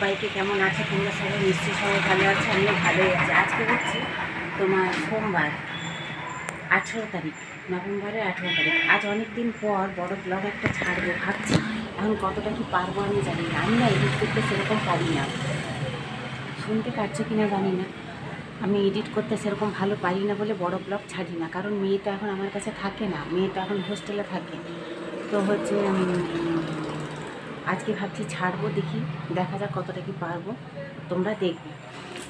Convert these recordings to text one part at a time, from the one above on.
সবাইকে কেমন আছে তোমরা সবাই? নিশ্চয়ই সবাই ভালো আছে, আমিও ভালোই আছি। আজকে হচ্ছে তোমার সোমবার 18 তারিখ, নভেম্বরের 18 তারিখ। আজ অনেক দিন পর বড় ব্লগ একটা ছাড়বো ভাবছি। এখন কতটা কি পারবো আমি জানি না। আমি না এডিট করতে সেরকম পারি না, শুনতে পারছো কি না জানি না। আমি এডিট করতে সেরকম ভালো পারি না বলে বড় ব্লগ ছাড়ি না। কারণ মেয়ে তো এখন আমার কাছে থাকে না, মেয়ে তো এখন হোস্টেলে থাকে। তো হচ্ছে আজকে ভাবছি ছাড়বো, দেখি দেখা যাক কতটা কি পারবো, তোমরা দেখবে।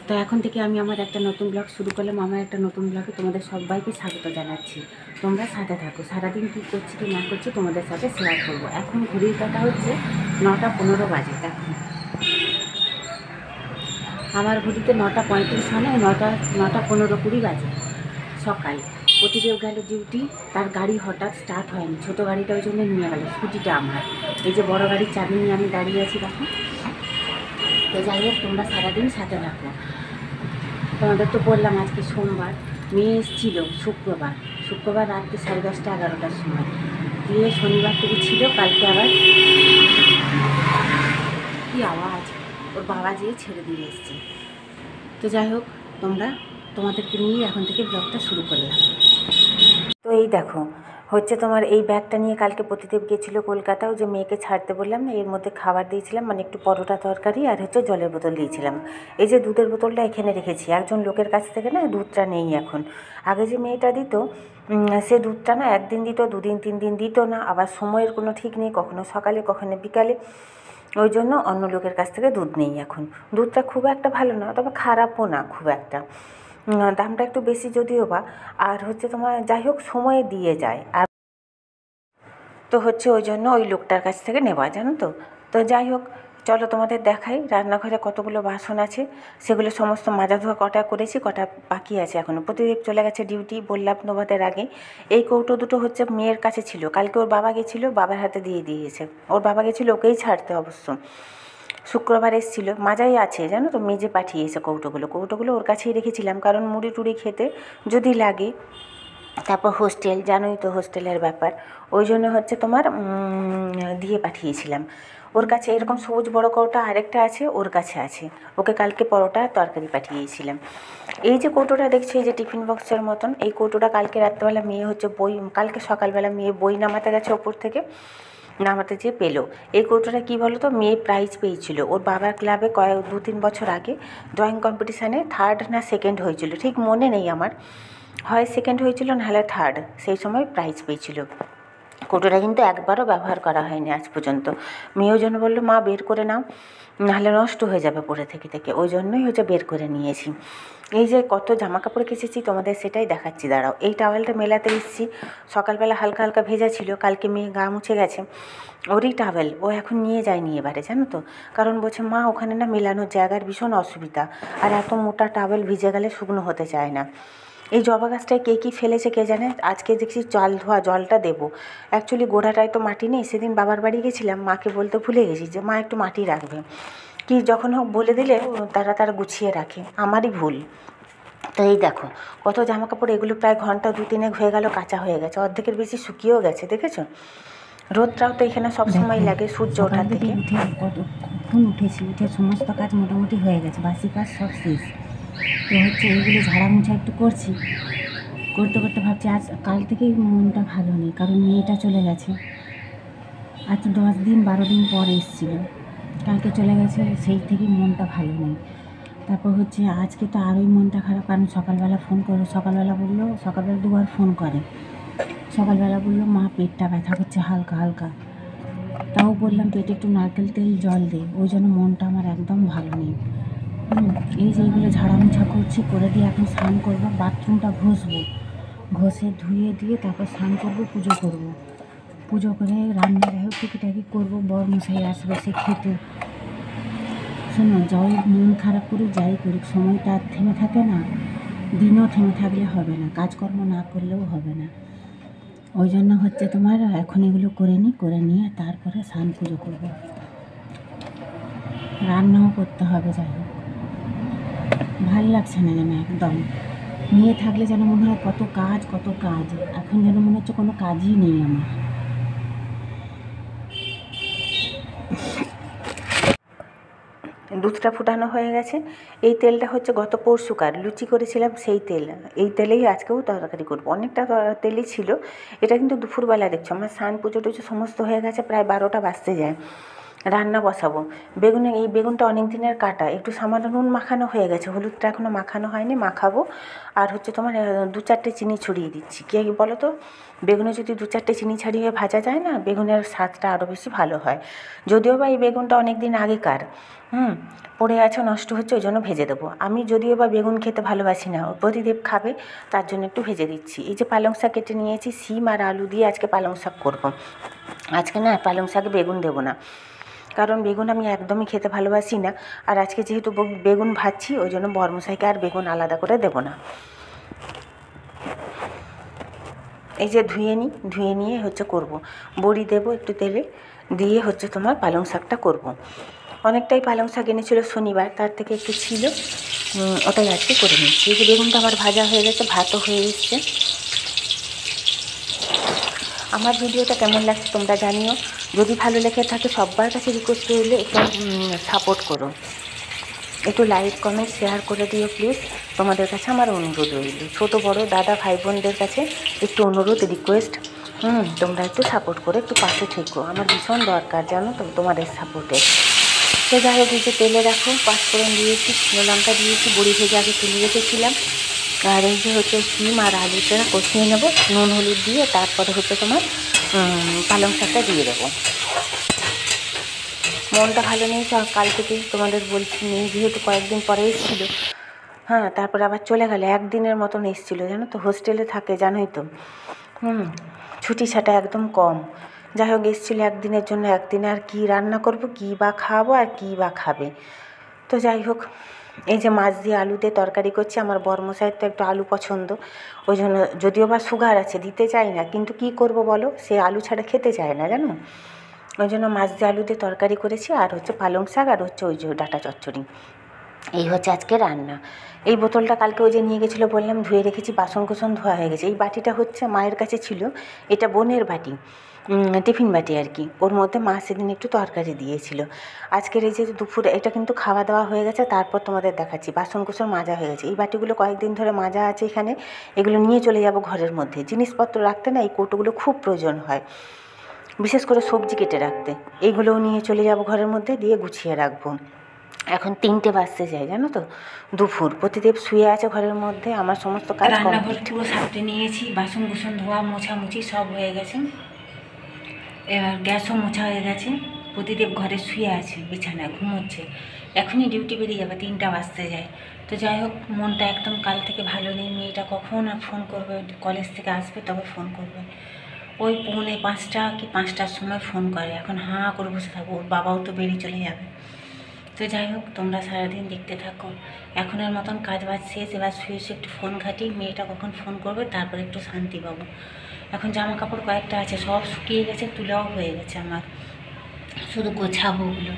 তো এখন থেকে আমি আমার একটা নতুন ব্লগ শুরু করলাম। আমার একটা নতুন ব্লগে তোমাদের সবাইকে স্বাগত জানাচ্ছি। তোমরা সাথে থাকো, সারাদিন কী করছি কি না করছি তোমাদের সাথে শেয়ার করবো। এখন ঘড়ির কাটা হচ্ছে 9:15 বাজে। দেখো আমার ঘড়িতে 9:35 মানে 9:15 বাজে সকাল। প্রতিদেব গেল ডিউটি, তার গাড়ি হঠাৎ স্টার্ট হয়নি, ছোটো গাড়িটা ওই জন্য নিয়ে গেল, স্কুটিটা আমার। এই যে বড় গাড়ির চাবি নিয়ে আমি দাঁড়িয়ে আছি দেখো। তো যাই হোক, তোমরা সারাদিন সাথে রাখো। তোমাদের তো বললাম আজকে সোমবার, মেয়ে এসেছিল শুক্রবার রাত্রি 10:30 11টার সময়, দিয়ে শনিবার থেকে ছিল। কালকে আবার কী আওয়াজ, ওর বাবা যেয়ে ছেড়ে দিয়ে এসছে। তো যাই হোক, তোমাদেরকে নিয়ে এখন থেকে ব্লগটা শুরু করলাম। তো এই দেখো হচ্ছে তোমার এই ব্যাগটা নিয়ে কালকে প্রতিদেব গেছিলো কলকাতাও, যে মেয়েকে ছাড়তে বললাম না, এর মধ্যে খাবার দিয়েছিলাম, মানে একটু পরোটা তরকারি আর হচ্ছে জলের বোতল দিয়েছিলাম। এই যে দুধের বোতলটা এখানে রেখেছি, একজন লোকের কাছ থেকে না দুধটা নেই এখন। আগে যে মেয়েটা দিত সে দুধটা না একদিন দিত, 2 দিন 3 দিন দিত না, আবার সময়ের কোনো ঠিক নেই, কখনো সকালে কখনো বিকালে। ওই জন্য অন্য লোকের কাছ থেকে দুধ নেই এখন। দুধটা খুব একটা ভালো না, তবে খারাপও না খুব একটা, দামটা একটু বেশি যদিও বা। আর হচ্ছে তোমার যাই হোক সময়ে দিয়ে যায়। আর তো হচ্ছে ওই জন্য ওই লোকটার কাছ থেকে নেওয়া, জানো তো। তো যাই হোক, চলো তোমাদের দেখাই রান্নাঘরে কতগুলো বাসন আছে, সেগুলো সমস্ত মাজা ধোয়া কটা করেছি, কটা বাকি আছে এখনও। প্রতিদিন চলে গেছে ডিউটি, বললাম তোমাদের আগে। এই কৌটো দুটো হচ্ছে মেয়ের কাছে ছিল, কালকে ওর বাবা গেছিলো, বাবার হাতে দিয়ে দিয়েছে। ওর বাবা গেছিলো ওকেই ছাড়তে অবশ্য। শুক্রবার এসেছিল, মাজাই আছে জানো তো, মেজে পাঠিয়েছে কৌটোগুলো ওর কাছেই রেখেছিলাম, কারণ মুড়ি টুড়ি খেতে যদি লাগে। তারপর হোস্টেল, জানোই তো হোস্টেলের ব্যাপার, ওই জন্য হচ্ছে তোমার দিয়ে পাঠিয়েছিলাম ওর কাছে। এরকম সবুজ বড় কৌটা আরেকটা আছে, ওর কাছে আছে, ওকে কালকে পরোটা তরকারি পাঠিয়েছিলাম। এই যে কৌটোটা দেখছো, এই যে টিফিন বক্সের মতন, এই কৌটোটা কালকে রাত্রেবেলা মেয়ে হচ্ছে কালকে সকালবেলা মেয়ে বই নামাতে গেছে ওপর থেকে, নামাতে যেয়ে পেলো এই কৌটোটা। কী বলো তো, মেয়ে প্রাইজ পেয়েছিল ওর বাবার ক্লাবে 2-3 বছর আগে ড্রয়িং কম্পিটিশানে 3rd না 2nd হয়েছিল, ঠিক মনে নেই আমার, হয় 2nd হয়েছিল নাহলে 3rd, সেই সময় প্রাইজ পেয়েছিল। কৌটোটা কিন্তু একবারও ব্যবহার করা হয়নি আজ পর্যন্ত। মেয়েও জন্য বললো মা বের করে নাও, নাহলে নষ্ট হয়ে যাবে পরে থেকে, ওই জন্যই হচ্ছে বের করে নিয়েছি। এই যে কত জামা কাপড় কেচেছি তোমাদের সেটাই দেখাচ্ছি, দাঁড়াও। এই টাওয়েলটা মেলাতে এসেছি, সকালবেলা হালকা হালকা ভেজা ছিল, কালকে মেয়ে গা মুছে গেছে, ওরই টাওয়েল ও এখন নিয়ে যায়নি এবারে, জানো তো। কারণ বলছে মা ওখানে না মেলানোর জায়গার ভীষণ অসুবিধা, আর এত মোটা টাওয়েল ভিজে গেলে শুকনো হতে চায় না। এই জবা গাছটায় কে কী ফেলেছে কে জানে, আজকে দেখছি জলটা দেবো। অ্যাকচুয়ালি গোড়াটায় তো মাটি নেই, সেদিন বাবার বাড়ি গেছিলাম, মাকে বলতে ভুলে গেছি যে মা একটু মাটি রাখবে, কি যখন হোক বলে দিলে তারা গুছিয়ে রাখে, আমারই ভুল। তো এই দেখো কত জামা কাপড়, এগুলো প্রায় ঘন্টা 2-3 হয়ে গেল কাঁচা হয়ে গেছে, অর্ধেকের বেশি শুকিয়েও গেছে, দেখেছো। রোদটাও তো এখানে সবসময় লাগে সূর্য ওঠার থেকে। কতক্ষণ উঠেছি, উঠে সমস্ত কাজ মোটামুটি হয়ে গেছে, বাসি কাজ সব শেষ। তো হচ্ছে এইগুলো ঝাড়া মুছা একটু করছি, করতে ভাবছি আজ কাল থেকেই মনটা ভালো নেই, কারণ মেয়েটা চলে গেছে। আজ 10-12 দিন পর এসেছিল, কালকে চলে গেছে, সেই থেকেই মনটা ভালো নেই। তারপর হচ্ছে আজকে তো আরোই মনটা খারাপ, কারণ সকালবেলা সকালবেলা 2বার ফোন করে। সকালবেলা বললো মা পেটটা ব্যথা করছে হালকা হালকা, তাও বললাম পেটে একটু নারকেল তেল জল দে, ওই জন্য মনটা আমার একদম ভালো নেই। এই যে এইগুলো ঝাড়া মুছা করছি, করে দিয়ে এখন স্নান করবো, বাথরুমটা ঘষে ধুয়ে দিয়ে তারপর স্নান করবো, পুজো করে রান্না হোক টুকিটাকি করবো, বরমশাই আসবে সে খেতে। শোনো, যাই মন খারাপ করি যাই করি, সময়টা আর থেমে থাকে না, দিনও থেমে থাকলে হবে না, কাজকর্ম না করলেও হবে না। ওই জন্য হচ্ছে তোমার এখন এগুলো করে নিয়ে তারপরে স্নান পুজো করবো, রান্নাও করতে হবে। যাই হোক, ভাল লাগছে না যেন একদম, মেয়ে থাকলে যেন মনে হয় কত কাজ, এখন যেন মনে হচ্ছে কোনো কাজই নেই আমার। দুধটা ফুটানো হয়ে গেছে। এই তেলটা হচ্ছে গত পরশুকার লুচি করেছিলাম সেই তেল, এই তেলেই আজকেও তরকারি করবো। অনেকটা তেলই ছিল। এটা কিন্তু দুপুরবেলা দেখছো আমার স্নান পুজো টুজো সমস্ত হয়ে গেছে, প্রায় 12টা বাজতে যায়। রান্না বসাবো। এই বেগুনটা অনেক দিনের কাটা, একটু সামান্য নুন মাখানো হয়ে গেছে, হলুদটা এখনও মাখানো হয়নি, মাখাবো। আর হচ্ছে তোমার 2-4টে চিনি ছড়িয়ে দিচ্ছি। কে বলো তো, বেগুনে যদি 2-4টে চিনি ছাড়িয়ে ভাজা যায় না, বেগুনের স্বাদটা আরও বেশি ভালো হয়। যদিও বা এই বেগুনটা অনেক দিন আগেকার, পড়ে আছে, নষ্ট হচ্ছে, ওই জন্য ভেজে দেবো। আমি যদিও বা বেগুন খেতে ভালোবাসি না, প্রতিদেব খাবে তার জন্য একটু ভেজে দিচ্ছি। এই যে পালং শাক কেটে নিয়েছি, শিম আর আলু দিয়ে আজকে পালং শাক করবো। আজকে না পালং শাকে বেগুন দেবো না, কারণ বেগুন আমি একদমই খেতে ভালোবাসি না। আর আজকে যেহেতু বেগুন ভাজছি, ওই জন্য বরমশাইকে আর বেগুন আলাদা করে দেবো না। এই যে ধুয়ে নিয়ে হচ্ছে করব। বড়ি দেবো একটু তেলে দিয়ে হচ্ছে তোমার পালং শাকটা করব। অনেকটাই পালং শাক এনেছিল শনিবার, তার থেকে একটু ছিল, ওটাই আজকে করে নিচ্ছি। এই যে বেগুনটা আমার ভাজা হয়ে গেছে, ভাতও হয়ে এসছে। আমার ভিডিওটা কেমন লাগছে তোমরা জানিও। যদি ভালো লেগে থাকে সবার কাছে রিকোয়েস্ট রইলে একটু সাপোর্ট করো, একটু লাইক কমেন্ট শেয়ার করে দিও প্লিজ। তোমাদের কাছে আমার অনুরোধ রইল, ছোটো বড়ো দাদা ভাই বোনদের কাছে একটু অনুরোধ রিকোয়েস্ট, তোমরা একটু সাপোর্ট করে একটু পাশে থেকো, আমার ভীষণ দরকার জানো তো তোমাদের সাপোর্টে। তো যাই হোক, এই যে তেলে রাখো, পাঁচফোড়ন দিয়েছি, শুকনো লঙ্কা দিয়েছি, বড়ি ভেজে আগে তুলে রেখেছিলাম। আর এই যে হচ্ছে শিম আর আলুটা কষিয়ে নেবো নুন হলুদ দিয়ে, তারপরে হচ্ছে তোমার পালং শাকটা দিয়ে দেবো। মনটা ভালো নেই কাল থেকে, তোমাদের বলছি নেই, যেহেতু কয়েকদিন পরে এসেছিলো। তারপরে আবার চলে গেলে, একদিনের মতন এসেছিলো জানো তো, হোস্টেলে থাকে জানোই তো। ছুটি ছাটা একদম কম। যাই হোক এসেছিলো একদিনের জন্য, একদিনে আর কী রান্না করব, কী বা খাওয়াবো আর কী বা খাবে। তো যাই হোক, এই যে মাছ দিয়ে আলু দিয়ে তরকারি করছি। আমার বরমশাইয়ের তো একটু আলু পছন্দ, ওই জন্য, যদিও বা সুগার আছে দিতে চাই না, কিন্তু কী করব বলো, সে আলু ছাড়া খেতে চায় না জানো। ওই জন্য মাছ দিয়ে আলু দিয়ে তরকারি করেছি, আর হচ্ছে পালং শাক, আর হচ্ছে ওই যে ডাঁটা চচ্চড়ি। এই হচ্ছে আজকে রান্না। এই বোতলটা কালকে ওই যে নিয়ে গেছিলো বললাম, ধুয়ে রেখেছি, বাসন কোসন ধোয়া হয়ে গেছে। এই বাটিটা হচ্ছে মায়ের কাছে ছিল, এটা বোনের বাটি, টিফিন বাটি আর কি। ওর মধ্যে মা সেদিন একটু তরকারি দিয়েছিল। আজকের এই যে দুপুরে এটা কিন্তু খাওয়া দাওয়া হয়ে গেছে, তারপর তোমাদের দেখাচ্ছি। বাসন কোসন মাজা হয়ে গেছে, এই বাটিগুলো কয়েকদিন ধরে মাজা আছে এখানে, এগুলো নিয়ে চলে যাব ঘরের মধ্যে। জিনিসপত্র রাখতে না এই কৌটোগুলো খুব প্রয়োজন হয়, বিশেষ করে সবজি কেটে রাখতে। এইগুলোও নিয়ে চলে যাব ঘরের মধ্যে, দিয়ে গুছিয়ে রাখবো। এখন 3টে বাজতে যায় জানো তো, দুপুর। প্রতিদেব শুয়ে আছে ঘরের মধ্যে, আমার সমস্ত কাজ রান্নাঘর পুরো সাপটে নিয়েছি, বাসন কুসন ধোয়া মোছামুছি সব হয়ে গেছে, এবার গ্যাসও মোছা হয়ে গেছে। প্রতিদেব ঘরে শুয়ে আছে বিছানায় ঘুমোচ্ছে, এখনই ডিউটি বেরিয়ে যাবে, 3টা বাজতে যায়। তো যাই হোক, মনটা একদম কাল থেকে ভালো নেই। মেয়েটা কখন আর ফোন করবে, কলেজ থেকে আসবে তবে ফোন করবে, ওই 4:45 কি 5টার সময় ফোন করে। এখন করে বসে থাকবো, ওর বাবাও তো বেরিয়ে চলে যাবে। তো যাই হোক, তোমরা সারাদিন দেখতে থাকো। এখনের মতন কাজ বাজ শেষ, এবার শুয়ে একটু ফোন ঘাঁটি, মেয়েটা কখন ফোন করবে তারপরে একটু শান্তি পাবো। এখন জামা কাপড় কয়েকটা আছে, সব শুকিয়ে গেছে, তুলাও হয়ে গেছে আমার, শুধু গোছাবো ওগুলো।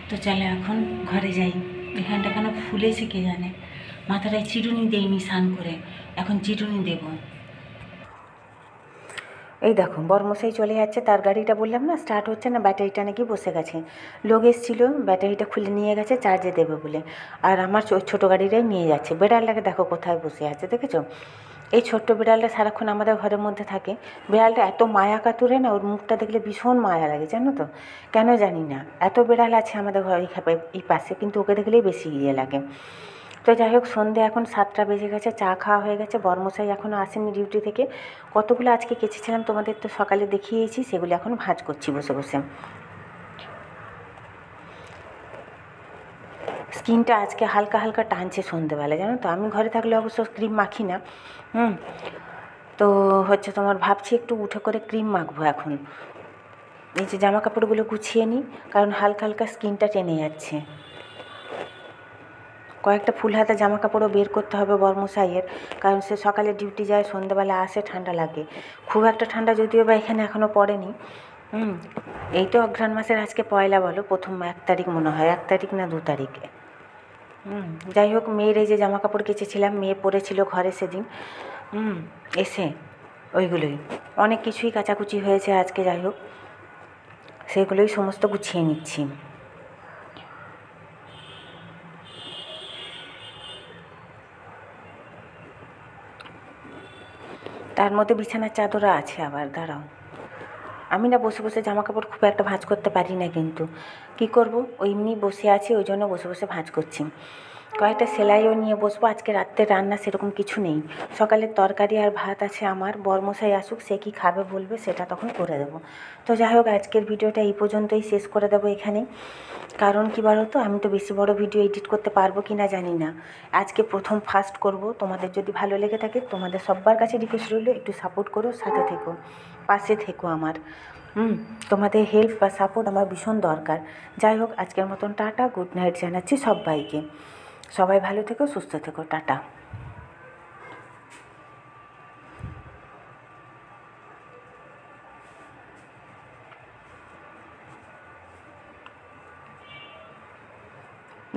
তো চলে এখন ঘরে যাই। এখানটা কেন ফুলেছে কে জানে, মাথাটায় চিরুনি দেইনি স্নান করে, এখন চিরুনি দেবো। এই দেখো বরমশাই চলে যাচ্ছে, তার গাড়িটা বললাম না স্টার্ট হচ্ছে না, ব্যাটারিটা নাকি বসে গেছে। লোক এসেছিলো, ব্যাটারিটা খুলে নিয়ে গেছে চার্জে দেবে বলে, আর আমার ছোটো গাড়িটাই নিয়ে যাচ্ছে। বিড়ালটাকে দেখো কোথায় বসে আছে, দেখেছো? এই ছোট্ট বিড়ালটা সারাক্ষণ আমাদের ঘরের মধ্যে থাকে। বিড়ালটা এত মায়া কাতুরে না, ওর মুখটা দেখলে ভীষণ মায়া লাগে জানো তো, কেন জানি না। এত বিড়াল আছে আমাদের ঘর এই পাশে, কিন্তু ওকে দেখলেই বেশি লাগে। তো যাই হোক, সন্ধে এখন 7টা বেজে গেছে, চা খাওয়া হয়ে গেছে। বরমশাই এখনও আসেনি ডিউটি থেকে। কতগুলো আজকে কেচেছিলাম তোমাদের তো সকালে দেখিয়েছি, সেগুলো এখন ভাঁজ করছি বসে বসে। স্কিনটা আজকে হালকা হালকা টানছে সন্ধেবেলা জানো তো। আমি ঘরে থাকলে অবশ্য ক্রিম মাখি না, তো হচ্ছে তোমার ভাবছি একটু উঠে করে ক্রিম মাখবো এখন। এই যে জামা কাপড়গুলো গুছিয়ে নিই, কারণ হালকা হালকা স্কিনটা টেনে যাচ্ছে। কয়েকটা ফুল হাতা জামা কাপড়ও বের করতে হবে বরমশাইয়ের, কারণ সে সকালে ডিউটি যায়, সন্ধ্যাবেলা আসে, ঠান্ডা লাগে। খুব একটা ঠান্ডা যদিও বা এখানে এখনও পড়েনি। এই তো অঘ্রাণ মাসের আজকে 1 বলো, প্রথম 1 তারিখ মনে হয়, 1 তারিখ না 2 তারিখ। যাই হোক, মেয়ের এই যে জামা কাপড় কেচেছিলাম, মেয়ে পরেছিল ঘরে সেদিন, এসে ওইগুলোই অনেক কিছুই কাচাকুচি হয়েছে আজকে। যাই হোক, সেগুলোই সমস্ত গুছিয়ে নিচ্ছি। তার মধ্যে বিছানার চাদরও আছে আবার, দাঁড়াও। আমি না বসে বসে জামা কাপড় খুব একটা ভাঁজ করতে পারি না, কিন্তু কি করব, ওই এমনি বসে আছি, ওই জন্য বসে বসে ভাঁজ করছি। কয়েকটা সেলাইও নিয়ে বসবো। আজকে রাত্রে রান্না সেরকম কিছু নেই, সকালের তরকারি আর ভাত আছে আমার। বরমশাই আসুক, সে কি খাবে বলবে, সেটা তখন করে দেবো। তো যাই হোক, আজকের ভিডিওটা এই পর্যন্তই শেষ করে দেবো এখানে। কারণ কি বলো তো, আমি তো বেশি বড় ভিডিও এডিট করতে পারবো কি না জানি না। আজকে প্রথম ফার্স্ট করব। তোমাদের যদি ভালো লেগে থাকে, তোমাদের সবার কাছে রিকোয়েস্ট রইল, একটু সাপোর্ট করো, সাথে থেকো, পাশে থেকো আমার। তোমাদের হেল্প বা সাপোর্ট আমার ভীষণ দরকার। যাই হোক, আজকের মতন টাটা, গুড নাইট জানাচ্ছি সবাইকে। সবাই ভালো থেকো, সুস্থ থেকো, টাটা।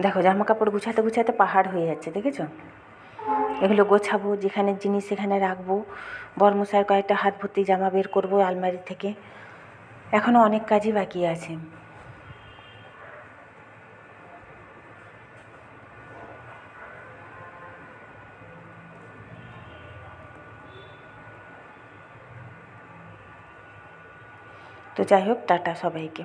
দেখো, জামা কাপড় গুছাতে গুছাতে পাহাড় হয়ে যাচ্ছে, দেখেছো? এগুলো গোছাবো, যেখানে জিনিস সেখানে রাখবো। বরমশাইয়ের কয়েকটা হাত ভর্তি জামা বের করবো আলমারি থেকে। এখনও অনেক কাজই বাকি আছে। তো যাই হোক, টাটা সবাইকে।